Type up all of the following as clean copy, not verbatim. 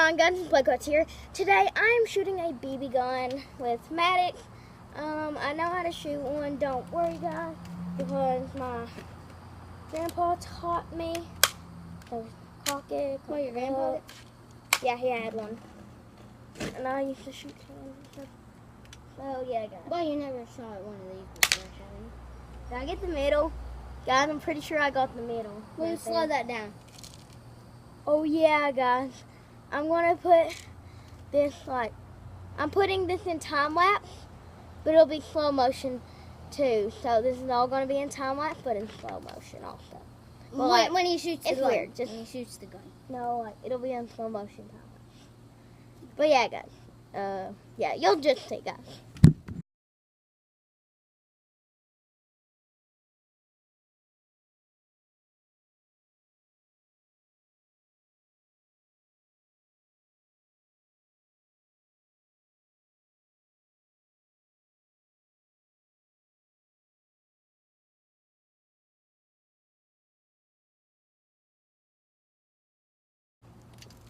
on, Guns and Playcarts here. Today I'm shooting a BB gun with Matic. I know how to shoot one, don't worry guys, because my grandpa taught me. So cock it. Oh, your grandpa? Yeah, he had one. And I used to shoot him. So yeah, guys. Well, you never shot one of these before, have you? Did I get the middle? Guys, I'm pretty sure I got the middle. Well, right slow there. that down. Oh yeah, guys. I'm gonna put this I'm putting this in time lapse, but it'll be slow motion too. So this is all gonna be in time lapse, but in slow motion also. Well, When he shoots the it's gun. weird. Just when he shoots the gun. no, it'll be in slow motion time lapse. But yeah, guys. Yeah, you'll just see, guys.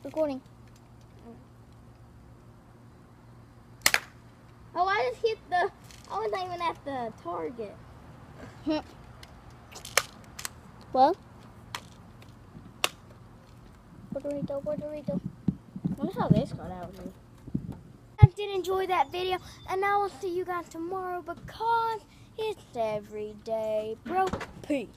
Recording. Oh, I just hit the. I wasn't even at the target. Well, Puerto Rico, Puerto Rico. I wonder how this got out here. I did enjoy that video, and I will see you guys tomorrow because it's every day, bro. Peace.